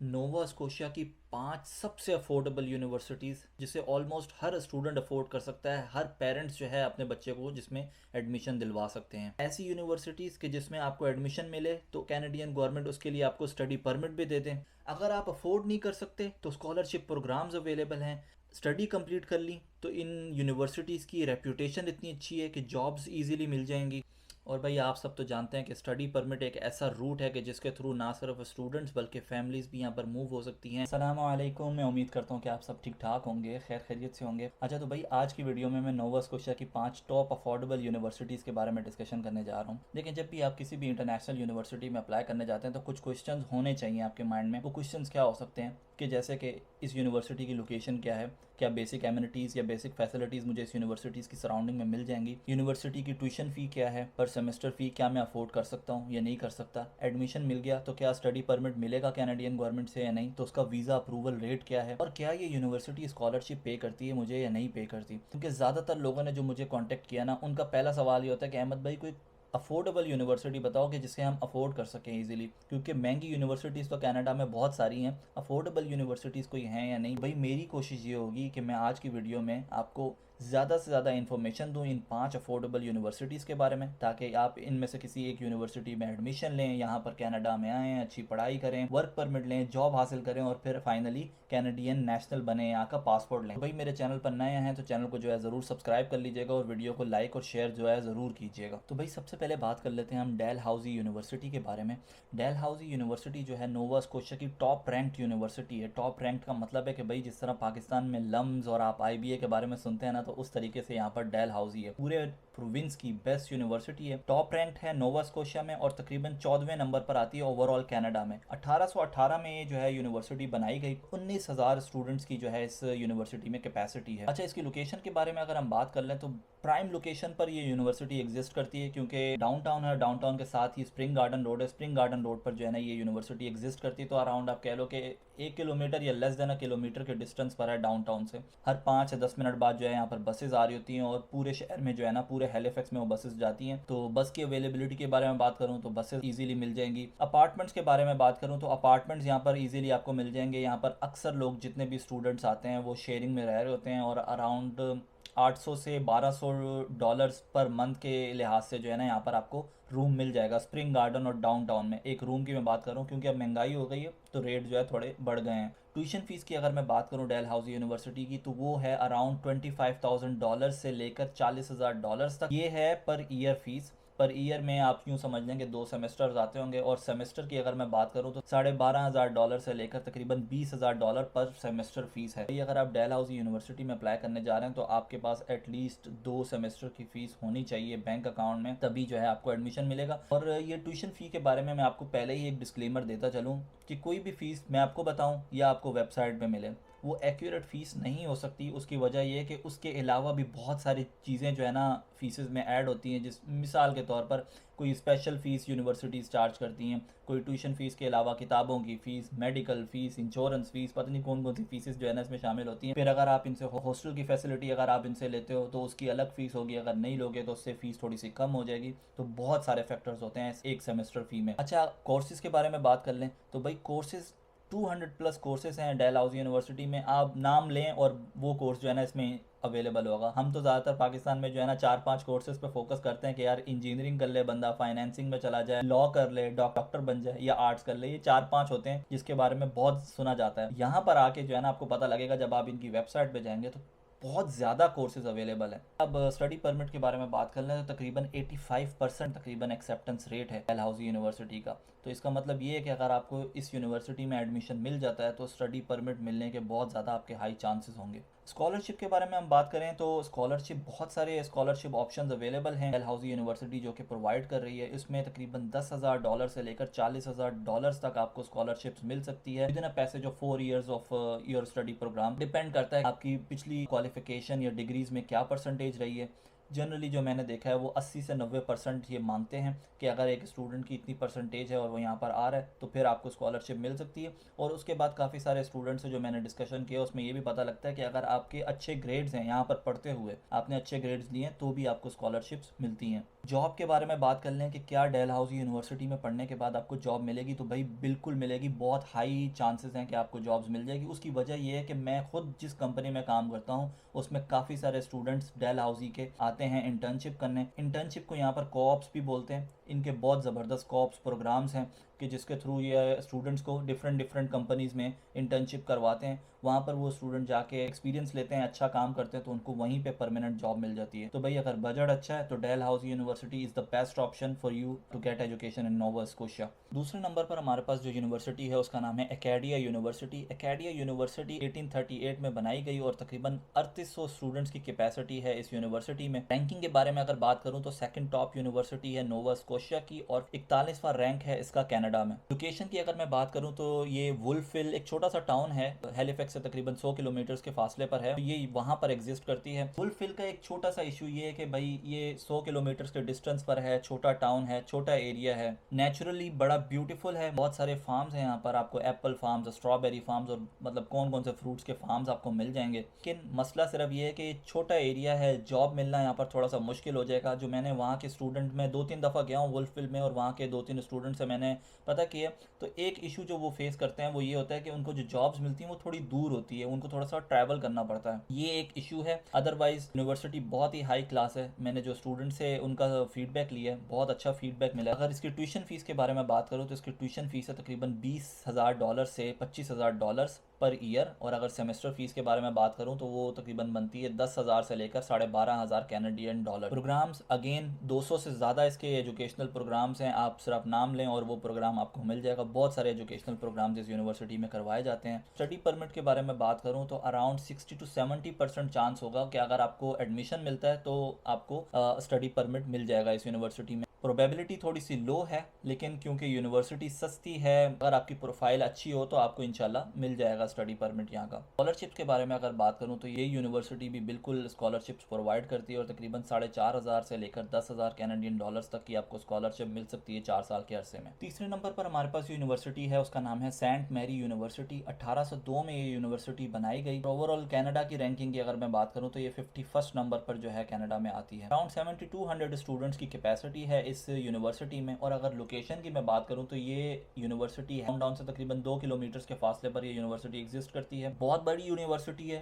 Nova Scotia की 5 सबसे affordable universities जिसे ऑलमोस्ट हर स्टूडेंट अफोर्ड कर सकता है, हर पेरेंट्स जो है अपने बच्चे को जिसमें एडमिशन दिलवा सकते हैं। ऐसी यूनिवर्सिटीज़ के जिसमें आपको एडमिशन मिले तो कैनेडियन गवर्नमेंट उसके लिए आपको स्टडी परमिट भी दे दें। अगर आप अफोर्ड नहीं कर सकते तो स्कॉलरशिप प्रोग्राम्स अवेलेबल हैं। स्टडी कंप्लीट कर ली तो इन यूनिवर्सिटीज़ की रेपूटेशन इतनी अच्छी है कि जॉब्स इजीली मिल जाएंगी। और भाई आप सब तो जानते हैं कि स्टडी परमिट एक ऐसा रूट है कि जिसके थ्रू ना सिर्फ स्टूडेंट्स बल्कि फैमिलीज भी यहाँ पर मूव हो सकती हैं। अस्सलाम वालेकुम, मैं उम्मीद करता हूँ कि आप सब ठीक ठाक होंगे, खैर खैरियत से होंगे। अच्छा तो भाई आज की वीडियो में मैं नोवा स्कोशिया की 5 टॉप अफोर्डेबल यूनिवर्सिटीज़ के बारे में डिस्कशन करने जा रहा हूँ। लेकिन जब भी आप किसी भी इंटरनेशनल यूनिवर्सिटी में अप्लाई करने जाते हैं तो कुछ क्वेश्चन होने चाहिए आपके माइंड में। वो क्वेश्चन क्या हो सकते हैं कि जैसे कि इस यूनिवर्सिटी की लोकेशन क्या है, क्या बेसिक एमिनिटीज़ या बेसिक फैसिलिटीज़ मुझे इस यूनिवर्सिटीज़ की सराउंडिंग में मिल जाएंगी, यूनिवर्सिटी की ट्यूशन फ़ी क्या है, पर सेमेस्टर फ़ी क्या मैं अफोर्ड कर सकता हूँ या नहीं कर सकता, एडमिशन मिल गया तो क्या स्टडी परमिट मिलेगा कैनेडियन गवर्नमेंट से या नहीं, तो उसका वीज़ा अप्रूवल रेट क्या है, और क्या ये यूनिवर्सिटी स्कॉलरशिप पे करती है मुझे या नहीं पे करती। क्योंकि ज़्यादातर लोगों ने जो मुझे कॉन्टैक्ट किया ना, उनका पहला सवाल ये होता है कि अहमद भाई कोई अफोर्डेबल यूनिवर्सिटी बताओ कि जिसे हम अफोर्ड कर सकें इजीली, क्योंकि महंगी यूनिवर्सिटीज़ तो कनाडा में बहुत सारी हैं, अफोर्डेबल यूनिवर्सिटीज़ कोई हैं या नहीं। भाई मेरी कोशिश ये होगी कि मैं आज की वीडियो में आपको ज़्यादा से ज़्यादा इन्फॉर्मेशन दूँ इन 5 अफोर्डेबल यूनिवर्सिटीज़ के बारे में, ताकि आप इनमें से किसी एक यूनिवर्सिटी में एडमिशन लें, यहाँ पर कनाडा में आएँ, अच्छी पढ़ाई करें, वर्क परमिट लें, जॉब हासिल करें और फिर फाइनली कैनेडियन नेशनल बने, यहाँ का पासपोर्ट लें। भाई मेरे चैनल पर नए हैं तो चैनल को जो है ज़रूर सब्सक्राइब कर लीजिएगा और वीडियो को लाइक और शेयर जो है ज़रूर कीजिएगा। तो भाई सबसे पहले बात कर लेते हैं हम डेलहाउजी यूनिवर्सिटी के बारे में। डेलहाउजी यूनिवर्सिटी जो है नोवा स्कोशिया की टॉप रैंक्ड यूनिवर्सिटी है। टॉप रैंक्ड का मतलब है कि भाई जिस तरह पाकिस्तान में लम्स और आप आईबीए के बारे में सुनते हैं ना, तो उस तरीके से यहाँ पर डेलहाउजी है, पूरे प्रोविंस की बेस्ट यूनिवर्सिटी है। टॉप रैंक है नोवा स्कोशिया में और तकरीबन 14वें नंबर पर आती है ओवरऑल कनाडा में। 1818 में ये जो है यूनिवर्सिटी बनाई गई। 19,000 स्टूडेंट्स की जो है इस यूनिवर्सिटी में कैपेसिटी है। अच्छा इसकी लोकेशन के बारे में अगर हम बात कर लें तो प्राइम लोकेशन पर ये यूनिवर्सिटी एग्जिस्ट करती है, क्योंकि डाउनटाउन है, डाउनटाउन के साथ ही स्प्रिंग गार्डन रोड है, स्प्रिंग गार्डन रोड पर जो है ना ये यूनिवर्सिटी एग्जिस्ट करती है। तो अराउंड आप कह लो कि 1 किलोमीटर या लेस देन किलोमीटर के डिस्टेंस पर है डाउनटाउन से। हर 5 से 10 मिनट बाद जो है यहाँ पर बसेज आ रही होती हैं और पूरे शहर में जो है ना, पूरे हेलिफैक्स में वो बसेज जाती हैं। तो बस की अवेलेबिलिटी के बारे में बात करूँ तो बसेज इजीली मिल जाएंगी। अपार्टमेंट्स के बारे में बात करूँ तो अपार्टमेंट्स यहाँ पर इजीली आपको मिल जाएंगे। यहाँ पर अक्सर लोग जितने भी स्टूडेंट्स आते हैं वो शेयरिंग में रह रहे होते हैं और अराउंड 800 से 1200 डॉलर्स पर मंथ के लिहाज से जो है ना यहाँ पर आपको रूम मिल जाएगा स्प्रिंग गार्डन और डाउनटाउन में। एक रूम की मैं बात कर रहा हूँ क्योंकि अब महंगाई हो गई है तो रेट जो है थोड़े बढ़ गए हैं। ट्यूशन फीस की अगर मैं बात करूँ डेलहाउजी यूनिवर्सिटी की तो वो है अराउंड $25,000 से लेकर $40,000 तक। ये है per year fees. Per year में आप यूँ समझ लें कि 2 सेमेस्टर्स आते होंगे और सेमेस्टर की अगर मैं बात करूँ तो $12,500 से लेकर तकरीबन $20,000 पर सेमेस्टर फीस है। ये अगर आप डेलहाउजी यूनिवर्सिटी में अप्लाई करने जा रहे हैं तो आपके पास एटलीस्ट 2 सेमेस्टर की फ़ीस होनी चाहिए बैंक अकाउंट में, तभी जो है आपको एडमिशन मिलेगा। और ये ट्यूशन फ़ी के बारे में मैं आपको पहले ही एक डिस्क्लेमर देता चलूँ कि कोई भी फ़ीस मैं आपको बताऊँ या आपको वेबसाइट पर मिले वो एक्यूरेट फ़ीस नहीं हो सकती। उसकी वजह यह है कि उसके अलावा भी बहुत सारी चीज़ें जो है ना फ़ीसेस में ऐड होती हैं। जिस मिसाल के तौर पर कोई स्पेशल फ़ीस यूनिवर्सिटीज़ चार्ज करती हैं, कोई ट्यूशन फ़ीस के अलावा किताबों की fees, medical fees, insurance fees, पता नहीं कौन कौन सी फ़ीसेस जो है ना इसमें शामिल होती हैं। फिर अगर आप इनसे हॉस्टल की फैसिलिटी अगर आप इनसे लेते हो तो उसकी अलग फ़ीस होगी, अगर नहीं लोगे तो उससे फ़ीस थोड़ी सी कम हो जाएगी। तो बहुत सारे फैक्टर्स होते हैं एक सेमेस्टर फ़ी में। अच्छा कोर्सेज़ के बारे में बात कर लें तो भाई कोर्सेज़ 200+ कोर्सेज हैं डेलहाउजी यूनिवर्सिटी में। आप नाम लें और वो कोर्स जो है ना इसमें अवेलेबल होगा। हम तो ज़्यादातर पाकिस्तान में जो है ना 4-5 कोर्सेज पे फोकस करते हैं कि यार इंजीनियरिंग कर ले बंदा, फाइनेंसिंग में चला जाए, लॉ कर ले, डॉक्टर बन जाए या आर्ट्स कर ले। ये 4-5 होते हैं जिसके बारे में बहुत सुना जाता है। यहाँ पर आके जो है ना आपको पता लगेगा जब आप इनकी वेबसाइट पे जाएंगे तो बहुत ज़्यादा कोर्सेज अवेलेबल हैं। अब स्टडी परमिट के बारे में बात कर लें तो तकरीबन 85% तकरीबन एक्सेप्टेंस रेट है डेलहाउजी यूनिवर्सिटी का। तो इसका मतलब ये है कि अगर आपको इस यूनिवर्सिटी में एडमिशन मिल जाता है तो स्टडी परमिट मिलने के बहुत ज़्यादा आपके हाई चांसेस होंगे। स्कॉलरशिप के बारे में हम बात करें तो स्कॉलरशिप बहुत सारे स्कॉलरशिप ऑप्शंस अवेलेबल हैं डेलहाउजी यूनिवर्सिटी जो कि प्रोवाइड कर रही है। इसमें तकरीबन $10,000 से लेकर $40,000 तक आपको स्कॉलरशिप्स मिल सकती है with in a passage of 4 years of your study programme. Depend करता है आपकी पिछली क्वालिफिकेशन या डिग्रीज में क्या परसेंटेज रही है। जनरली जो मैंने देखा है वो 80 से 90% ये मांगते हैं कि अगर एक स्टूडेंट की इतनी परसेंटेज है और वो यहाँ पर आ रहा है तो फिर आपको स्कॉलरशिप मिल सकती है। और उसके बाद काफ़ी सारे स्टूडेंट्स से जो मैंने डिस्कशन किया उसमें ये भी पता लगता है कि अगर आपके अच्छे ग्रेड्स हैं यहाँ पर पढ़ते हुए, आपने अच्छे ग्रेड्स लिए हैं, तो भी आपको स्कॉलरशिप्स मिलती हैं। जॉब के बारे में बात कर लें कि क्या डलहौजी यूनिवर्सिटी में पढ़ने के बाद आपको जॉब मिलेगी, तो भाई बिल्कुल मिलेगी। बहुत हाई चांसेस हैं कि आपको जॉब्स मिल जाएगी। उसकी वजह यह है कि मैं खुद जिस कंपनी में काम करता हूँ उसमें काफ़ी सारे स्टूडेंट्स डलहौजी के आते हैं इंटर्नशिप करने। इंटर्नशिप को यहाँ पर कोऑप्स भी बोलते हैं। इनके बहुत ज़बरदस्त कोऑप्स प्रोग्राम्स हैं कि जिसके थ्रू ये स्टूडेंट्स को डिफरेंट डिफरेंट कंपनीज़ में इंटर्नशिप करवाते हैं। वहाँ पर वो स्टूडेंट जाके एक्सपीरियंस लेते हैं, अच्छा काम करते हैं, तो उनको वहीं पे परमानेंट जॉब मिल जाती है। तो भाई अगर बजट अच्छा है तो Dalhousie University is the best option for you to get education in Nova Scotia. दूसरे नंबर पर हमारे पास जो यूनिवर्सिटी है उसका नाम है एकेडिया यूनिवर्सिटी। एकेडिया यूनिवर्सिटी 1838 में बनाई गई और तकरीबन 3800 स्टूडेंट्स की कैपेसिटी है इस यूनिवर्सिटी में। रैंकिंग के बारे में अगर बात करूँ तो सेकंड टॉप यूनिवर्सिटी है नोवा स्कोशिया की और 41वां रैंक है इसका कनाडा में। लोकेशन की अगर मैं बात करूँ तो ये वुलफिल एक छोटा सा टाउन है, हैलिफैक्स से तकरीबन 100 किलोमीटर के फासले पर है। ये वहाँ पर एग्जिस्ट करती है। वुलफिल का एक छोटा सा इशू ये है कि भाई ये 100 किलोमीटर के डिस्टेंस पर है, छोटा टाउन है, छोटा एरिया है, नेचुरली बड़ा ब्यूटीफुल है। बहुत सारे फार्म्स हैं यहाँ पर, आपको एप्पल फार्म्स, स्ट्रॉबेरी फार्म्स और मतलब कौन कौन से फ्रूट्स के फार्म्स आपको मिल जाएंगे। लेकिन मसला सिर्फ ये है कि छोटा एरिया है, जॉब मिलना यहाँ पर थोड़ा सा मुश्किल हो जाएगा। जो मैंने वहाँ के स्टूडेंट में 2-3 दफ़ा गया हूँ वुलफिल में और वहाँ के 2-3 स्टूडेंट से मैंने पता किया, तो एक इशू जो वो फेस करते हैं वो ये होता है कि उनको जो जॉब्स मिलती हैं वो थोड़ी दूर होती है, उनको थोड़ा सा ट्रैवल करना पड़ता है। ये एक इशू है। अदरवाइज यूनिवर्सिटी बहुत ही हाई क्लास है। मैंने जो स्टूडेंट से उनका फीडबैक लिया है बहुत अच्छा फीडबैक मिला। अगर इसकी ट्यूशन फीस के बारे में बात करूँ तो इसकी ट्यूशन फीस है तकरीबन $20,000 से $25,000 पर ईयर। और अगर सेमेस्टर फीस के बारे में बात करूं तो वो तकरीबन बनती है 10,000 से लेकर 12,500 कैनेडियन डॉलर। प्रोग्राम्स अगेन 200 से ज़्यादा इसके एजुकेशनल प्रोग्राम्स हैं। आप सिर्फ नाम लें और वो प्रोग्राम आपको मिल जाएगा। बहुत सारे एजुकेशनल प्रोग्राम्स इस यूनिवर्सिटी में करवाए जाते हैं। स्टडी परमिट के बारे में बात करूँ तो अराउंड 60 to 70% चांस होगा कि अगर आपको एडमिशन मिलता है तो आपको स्टडी परमिट मिल जाएगा इस यूनिवर्सिटी में। प्रोबेबिलिटी थोड़ी सी लो है, लेकिन क्योंकि यूनिवर्सिटी सस्ती है, अगर आपकी प्रोफाइल अच्छी हो तो आपको इंशाल्लाह मिल जाएगा स्टडी परमिट यहाँ का। स्कॉलरशिप्स के बारे में अगर बात करूँ तो ये यूनिवर्सिटी भी बिल्कुल स्कॉलरशिप्स प्रोवाइड करती है और तकरीबन 4,500 से लेकर 10,000 कैनेडियन डॉलर्स तक की आपको स्कॉलरशिप मिल सकती है 4 साल के अरसे में। तीसरे नंबर पर हमारे पास यूनिवर्सिटी है, उसका नाम है सेंट मैरी यूनिवर्सिटी। 1802 में ये यूनिवर्सिटी बनाई गई। ओवरऑल कनाडा की रैंकिंग की अगर मैं बात करूँ तो ये 51st नंबर पर जो है कनाडा में आती है। अराउंड 7,200 स्टूडेंट्स की कैपेसिटी है इस यूनिवर्सिटी में। और अगर लोकेशन की मैं बात करूं तो ये यूनिवर्सिटी डाउन से तकरीबन 2 किलोमीटर के फासले पर ये यूनिवर्सिटी एग्जिस्ट करती है। बहुत बड़ी यूनिवर्सिटी है,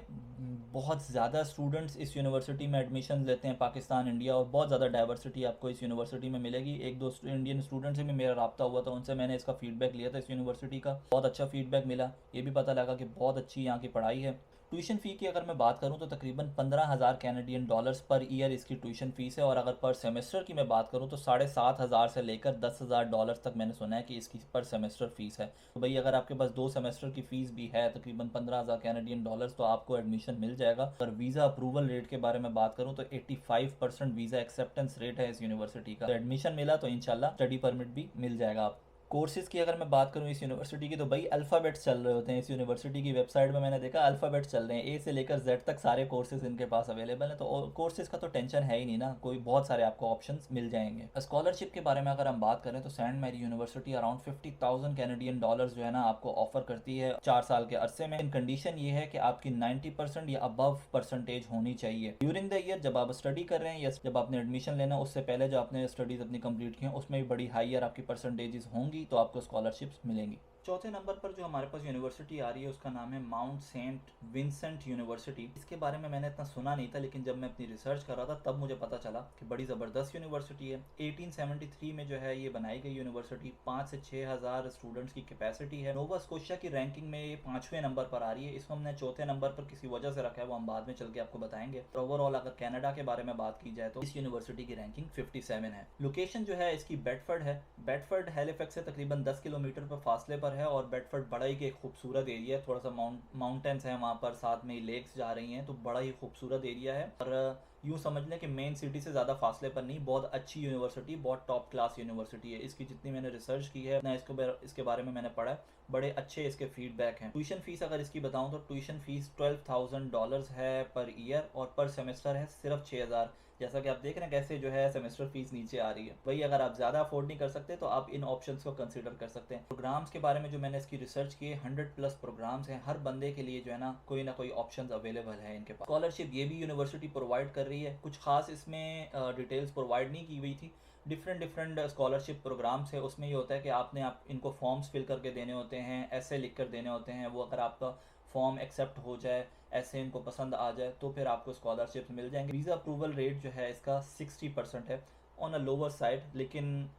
बहुत ज़्यादा स्टूडेंट्स इस यूनिवर्सिटी में एडमिशन लेते हैं, पाकिस्तान, इंडिया, और बहुत ज़्यादा डाइवर्सिटी आपको इस यूनिवर्सिटी में मिलेगी। 1-2 इंडियन स्टूडेंट से भी मेरा रब्ता हुआ था, उनसे मैंने इसका फीडबैक लिया था इस यूनिवर्सिटी का। बहुत अच्छा फीडबैक मिला। ये भी पता लगा कि बहुत अच्छी यहाँ की पढ़ाई है। ट्यूशन फ़ी की अगर मैं बात करूं तो तकरीबन 15,000 कैनेडियन डॉलर्स पर ईयर इसकी ट्यूशन फ़ीस है। और अगर पर सेमेस्टर की मैं बात करूं तो 7,500 से लेकर 10,000 डॉलर्स तक मैंने सुना है कि इसकी पर सेमेस्टर फ़ीस है। तो भाई अगर आपके पास 2 सेमेस्टर की फ़ीस भी है तकरीबन 15,000 कैनेडियन डॉलर्स, तो आपको एडमिशन मिल जाएगा। अगर वीज़ा अप्रूवल रेट के बारे में बात करूँ तो 85% वीज़ा एक्सेप्टेंस रेट है इस यूनिवर्सिटी का। तो एडमिशन मिला तो इंशाल्लाह स्टडी परमिट भी मिल जाएगा आपको। कोर्सेज़ की अगर मैं बात करूँ इस यूनिवर्सिटी की तो भाई अल्फ़ाबेट्स चल रहे होते हैं। इस यूनिवर्सिटी की वेबसाइट में मैंने देखा अल्फ़ाबेट्स चल रहे हैं, ए से लेकर जेड तक सारे कोर्सेज़ इनके पास अवेलेबल हैं। तो कोर्सेज़ का तो टेंशन है ही नहीं ना, कोई बहुत सारे आपको ऑप्शंस मिल जाएंगे। स्कॉलरशिप के बारे में अगर हम बात करें तो Saint Mary University around 50,000 Canadian dollars जो है ना आपको ऑफर करती है 4 साल के अरसे में। इन कंडीशन ये है कि आपकी 90% या अबव परसेंटेज होनी चाहिए ड्यूरिंग द ईयर जब आप स्टडी कर रहे हैं या जब आपने एडमिशन लेना उससे पहले जो आपने स्टडीज़ अपनी कंप्लीट की हैं उसमें भी बड़ी हाईयर आपकी परसेंटेजेस होंगी तो आपको स्कॉलरशिप मिलेंगी। चौथे नंबर पर जो हमारे पास यूनिवर्सिटी आ रही है उसका नाम है माउंट सेंट विंसेंट यूनिवर्सिटी। इसके बारे में मैंने इतना सुना नहीं था, लेकिन जब मैं अपनी रिसर्च कर रहा था तब मुझे पता चला कि बड़ी ज़बरदस्त यूनिवर्सिटी है। 1873 में जो है ये बनाई गई यूनिवर्सिटी। 5 से 6,000 स्टूडेंट्स की कैपेसिटी है। नोवा स्कोशिया की रैंकिंग में ये 5वें नंबर पर आ रही है। इसको हमने चौथे नंबर पर किसी वजह से रखा है, वो हम बाद में चल के आपको बताएंगे। ओवरऑल अगर कनाडा के बारे में बात की जाए तो इस यूनिवर्सिटी की रैंकिंग 57 है। लोकेशन जो है इसकी बेडफर्ड है। बेडफर्ड हैलिफैक्स से तकरीबन 10 किलोमीटर पर फासले पर है और बेडफर्ड बड़ा ही एक खूबसूरत एरिया है। थोड़ा सा माउंटेन्स हैं वहाँ पर, साथ में लेक्स जा रही हैं, तो बड़ा ही खूबसूरत एरिया है। और यूँ समझ लें कि मेन सिटी से ज़्यादा फासले पर नहीं। बहुत अच्छी यूनिवर्सिटी, बहुत टॉप क्लास यूनिवर्सिटी है। इसकी जितनी मैंने रिसर्च की है ना इसके बारे में मैंने पढ़ा है, बड़े अच्छे इसके फीडबैक हैं। ट्यूशन फीस अगर इसकी बताऊं तो ट्यूशन फीस $12,000 है पर ईयर और पर सेमेस्टर है सिर्फ 6,000। जैसा कि आप देख रहे हैं कैसे जो है सेमेस्टर फीस नीचे आ रही है। वही अगर आप ज़्यादा अफोर्ड नहीं कर सकते तो आप इन ऑप्शंस को कंसिडर कर सकते हैं। प्रोग्राम्स के बारे में जो मैंने इसकी रिसर्च की है, 100+ प्रोग्राम्स हैं। हर बंदे के लिए जो है ना कोई ऑप्शंस अवेलेबल है इनके पास। स्कॉलरशिप ये भी यूनिवर्सिटी प्रोवाइड कर रही है। कुछ खास इसमें डिटेल्स प्रोवाइड नहीं की हुई थी। डिफरेंट स्कॉलरशिप प्रोग्राम्स है। उसमें ये होता है कि आप इनको फॉर्म्स फिल करके देने होते हैं, ऐसे लिख कर देने होते हैं। वो अगर आपका फॉर्म एक्सेप्ट हो जाए, ऐसे इनको पसंद आ जाए, तो फिर आपको स्कॉलरशिप मिल जाएंगे। वीज़ा अप्रूवल रेट जो है इसका 60% है, ऑन अ लोअर साइड। लेकिन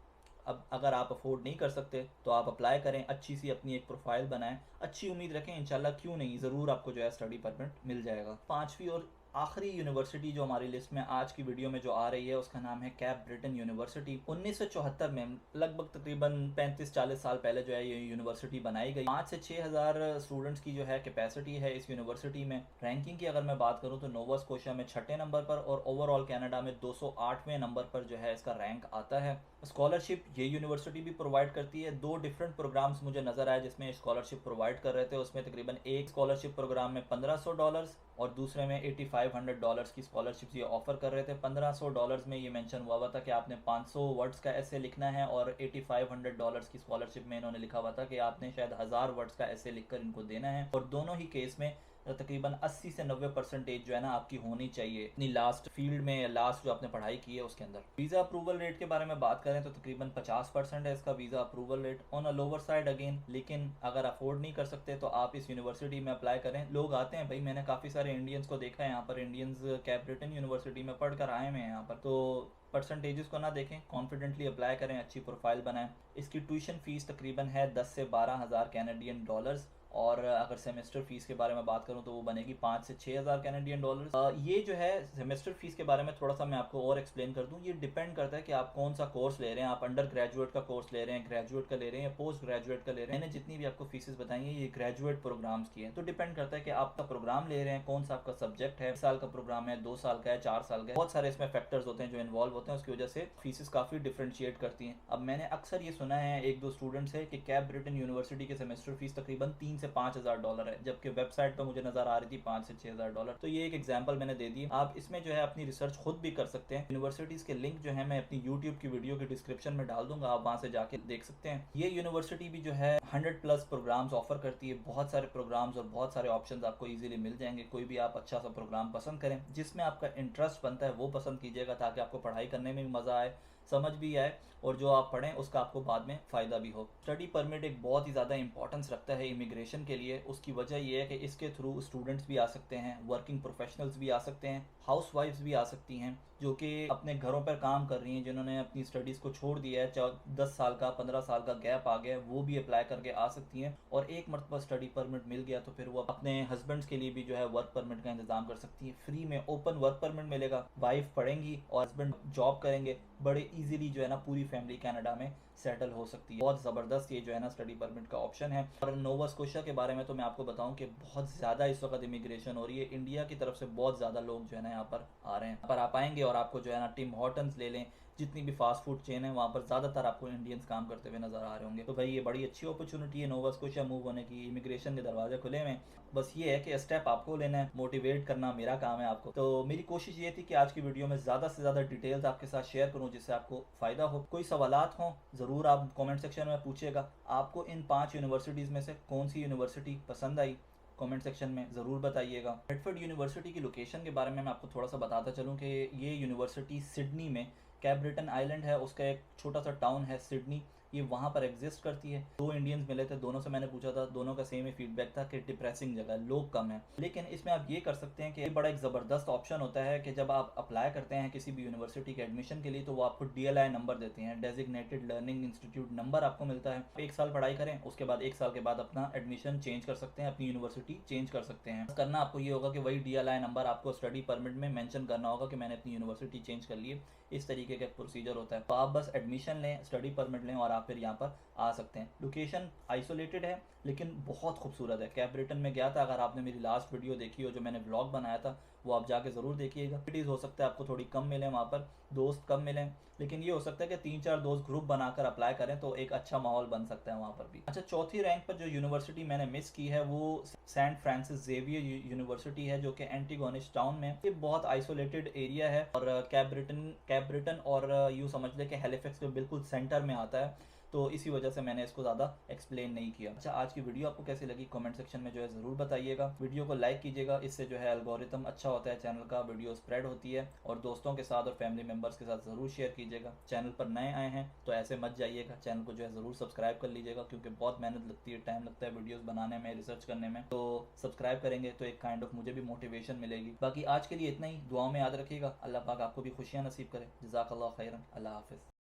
अब अगर आप अफोर्ड नहीं कर सकते तो आप अप्लाई करें, अच्छी सी अपनी एक प्रोफाइल बनाएं, अच्छी उम्मीद रखें, इंशाल्लाह क्यों नहीं, ज़रूर आपको जो है स्टडी परमिट मिल जाएगा। पांचवी और आखिरी यूनिवर्सिटी जो हमारी लिस्ट में आज की वीडियो में जो आ रही है उसका नाम है कैप ब्रिटेन यूनिवर्सिटी। 1974 में लगभग तकरीबन 35-40 साल पहले जो है ये यूनिवर्सिटी बनाई गई। 5 से 6 हज़ार स्टूडेंट्स की जो है कैपेसिटी है इस यूनिवर्सिटी में। रैंकिंग की अगर मैं बात करूँ तो नोवा स्कोशिया में 6ठे नंबर पर और ओवरऑल कनाडा में 208वें नंबर पर जो है इसका रैंक आता है। स्कॉलरशिप ये यूनिवर्सिटी भी प्रोवाइड करती है। 2 डिफरेंट प्रोग्राम्स मुझे नजर आए जिसमें स्कॉलरशिप प्रोवाइड कर रहे थे। उसमें तकरीबन एक स्कॉलरशिप प्रोग्राम में $1500 और दूसरे में $8500 की स्कॉलरशिप ये ऑफर कर रहे थे। $1500 में ये मेंशन हुआ था कि आपने 500 वर्ड्स का ऐसे लिखना है और $8500 की स्कॉलरशिप में इन्होंने लिखा हुआ था कि आपने शायद 1000 वर्ड्स का ऐसे लिखकर इनको देना है। और दोनों ही केस में तकरीबन 80 से 90% जो है ना आपकी होनी चाहिए अपनी लास्ट फील्ड में, लास्ट जो आपने पढ़ाई की है उसके अंदर। वीज़ा अप्रूवल रेट के बारे में बात करें तो तकरीबन 50% है इसका visa approval rate, on a lower side again. लेकिन अगर अफोर्ड नहीं कर सकते तो आप इस यूनिवर्सिटी में अप्लाई करें। लोग आते हैं भाई, मैंने काफ़ी सारे इंडियंस को देखा है यहाँ पर, इंडियंस कैप ब्रिटेन यूनिवर्सिटी में पढ़ कर आए हुए हैं यहाँ पर। तो परसेंटेजेस को ना देखें, कॉन्फिडेंटली अप्लाई करें, अच्छी प्रोफाइल बनाएं। इसकी ट्यूशन फीस तकरीबन है 10 से 12 हज़ार कैनेडियन डॉलर्स। और अगर सेमेस्टर फीस के बारे में बात करूं तो वो बनेगी 5 से 6 हज़ार कैनेडियन डॉलर्स। ये जो है सेमेस्टर फीस के बारे में थोड़ा सा मैं आपको और एक्सप्लेन कर दूं। ये डिपेंड करता है कि आप कौन सा कोर्स ले रहे हैं। आप अंडर ग्रेजुएट का कोर्स ले रहे हैं, ग्रेजुएट का ले रहे हैं या पोस्ट ग्रेजुएट का ले रहे हैं। मैंने जितनी भी आपको फीसेस बताई हैं ये ग्रेजुएट प्रोग्राम्स की है। तो डिपेंड करता है कि आपका प्रोग्राम ले रहे हैं, कौन सा आपका सब्जेक्ट है, 1 साल का प्रोग्राम है, 2 साल का है, 4 साल का है। बहुत सारे इसमें फैक्टर्स होते हैं जो इन्वॉल्व होते हैं, उसकी वजह से फीसेस काफ़ी डिफ्रेंशिएट करती हैं। अब मैंने अक्सर ये सुना है 1-2 स्टूडेंट्स है कि कैप ब्रिटेन यूनिवर्सिटी के सेमेस्टर फीस तकरीबन 3 से 5 हज़ार डॉलर है, जबकि वेबसाइट पर मुझे नजर आ रही थी 5 से 6 हज़ार डॉलर। तो ये एक एग्जांपल मैंने दे दी। आप इसमें जो है अपनी रिसर्च खुद भी कर सकते हैं। यूनिवर्सिटीज के लिंक जो है मैं अपनी यूट्यूब की वीडियो के डिस्क्रिप्शन में डाल दूंगा, आप वहां से जाके देख सकते हैं। ये यूनिवर्सिटी भी जो है 100+ प्रोग्राम्स ऑफर करती है। बहुत सारे प्रोग्राम्स और बहुत सारे ऑप्शंस आपको इजीली मिल जाएंगे। कोई भी आप अच्छा सा प्रोग्राम पसंद करें, जिसमें आपका इंटरेस्ट बनता है वो पसंद कीजिएगा, ताकि आपको पढ़ाई करने में भी मजा आए, समझ भी आए और जो आप पढ़ें उसका आपको बाद में फ़ायदा भी हो। स्टडी परमिट एक बहुत ही ज़्यादा इंपॉर्टेंस रखता है इमिग्रेशन के लिए। उसकी वजह यह है कि इसके थ्रू स्टूडेंट्स भी आ सकते हैं, वर्किंग प्रोफेशनल्स भी आ सकते हैं, हाउसवाइफ्स भी आ सकती हैं जो कि अपने घरों पर काम कर रही हैं, जिन्होंने अपनी स्टडीज़ को छोड़ दिया है, 10 साल का 15 साल का गैप आ गया, वो भी अप्लाई करके आ सकती हैं। और एक मरतबा स्टडी परमिट मिल गया तो फिर वो अपने हस्बैंड्स के लिए भी जो है वर्क परमिट का इंतजाम कर सकती हैं। फ्री में ओपन वर्क परमिट मिलेगा, वाइफ पढ़ेंगी और हस्बैंड जॉब करेंगे, बड़े ईजिली जो है ना पूरी फैमिली कनाडा में सेटल हो सकती है। बहुत ज़बरदस्त ये जो है ना स्टडी परमिट का ऑप्शन है। और नोवा स्कोशिया के बारे में तो मैं आपको बताऊं कि बहुत ज़्यादा इस वक्त इमिग्रेशन हो रही है। इंडिया की तरफ से बहुत ज़्यादा लोग जो है ना यहाँ पर आ रहे हैं। पर आप आएंगे और आपको जो है ना टिम हॉर्टन्स ले लें, जितनी भी फास्ट फूड चेन है वहाँ पर ज़्यादातर आपको इंडियंस काम करते हुए नजर आ रहे होंगे। तो भाई ये बड़ी अच्छी अपॉर्चुनिटी है नोवा स्कोशिया मूव होने की। इमिग्रेशन के दरवाजे खुले हुए। बस ये है कि स्टेप आपको लेना है, मोटिवेट करना मेरा काम है आपको। तो मेरी कोशिश ये थी कि आज की वीडियो में ज़्यादा से ज़्यादा डिटेल्स आपके साथ शेयर करूँ जिससे आपको फ़ायदा हो। कोई सवालात हों ज़रूर आप कमेंट सेक्शन में पूछिएगा। आपको इन 5 यूनिवर्सिटीज़ में से कौन सी यूनिवर्सिटी पसंद आई कमेंट सेक्शन में ज़रूर बताइएगा। रेडफोर्ड यूनिवर्सिटी की लोकेशन के बारे में मैं आपको थोड़ा सा बताता चलूँ कि ये यूनिवर्सिटी सिडनी में, कैप ब्रिटेन आइलैंड है उसका एक छोटा सा टाउन है सिडनी, ये वहाँ पर एग्जिस्ट करती है। 2 इंडियंस मिले थे, दोनों से मैंने पूछा था, दोनों का सेम ही फीडबैक था कि डिप्रेसिंग जगह, लोग कम है। लेकिन इसमें आप ये कर सकते हैं कि ये बड़ा एक ज़बरदस्त ऑप्शन होता है कि जब आप अप्लाई करते हैं किसी भी यूनिवर्सिटी के एडमिशन के लिए तो वो आपको DLI नंबर देते हैं, डेजिग्नेटेड लर्निंग इंस्टीट्यूट नंबर आपको मिलता है। 1 साल पढ़ाई करें, उसके बाद 1 साल के बाद अपना एडमिशन चेंज कर सकते हैं, अपनी यूनिवर्सिटी चेंज कर सकते हैं। करना आपको ये होगा कि वही DLI नंबर आपको स्टडी परमिट में मेंशन करना होगा कि मैंने अपनी यूनिवर्सिटी चेंज कर ली है। इस तरीके का प्रोसीजर होता है। तो आप बस एडमिशन लें, स्टडी परमिट लें और आप फिर यहाँ पर आ सकते हैं। लोकेशन आइसोलेटेड है लेकिन बहुत खूबसूरत है। कैप ब्रिटन में गया था, अगर आपने मेरी लास्ट वीडियो देखी हो जो मैंने व्लॉग बनाया था वो आप जाके ज़रूर देखिएगा। एक्टिविटीज़ हो सकता है आपको थोड़ी कम मिले वहाँ पर, दोस्त कम मिलें, लेकिन ये हो सकता है कि 3-4 दोस्त ग्रुप बनाकर अप्लाई करें तो एक अच्छा माहौल बन सकता है वहाँ पर भी। अच्छा, चौथी रैंक पर जो यूनिवर्सिटी मैंने मिस की है वो सेंट फ्रांसिस जेवियर यूनिवर्सिटी है जो कि एंटीगोनिश टाउन में। ये बहुत आइसोलेटेड एरिया है और कैप ब्रिटन और यूँ समझ ले कि हैलिफैक्स के बिल्कुल सेंटर में आता है, तो इसी वजह से मैंने इसको ज़्यादा एक्सप्लेन नहीं किया। अच्छा, आज की वीडियो आपको कैसी लगी कमेंट सेक्शन में जो है ज़रूर बताइएगा। वीडियो को लाइक कीजिएगा, इससे जो है एल्गोरिथम अच्छा होता है चैनल का, वीडियो स्प्रेड होती है। और दोस्तों के साथ और फैमिली मेम्बर्स के साथ ज़रूर शेयर कीजिएगा। चैनल पर नए आए हैं तो ऐसे मत जाइएगा, चैनल को जो है ज़रूर सब्सक्राइब कर लीजिएगा क्योंकि बहुत मेहनत लगती है, टाइम लगता है वीडियोज़ बनाने में, रिसर्च करने में। तो सब्सक्राइब करेंगे तो एक काइंड ऑफ मुझे भी मोटिवेशन मिलेगी। बाकी आज के लिए इतना ही, दुआ में याद रखिएगा। अल्लाह पाक आपको भी खुशियाँ नसीब करे। जज़ाकल्लाह खैरन। अल्लाह हाफ़िज़।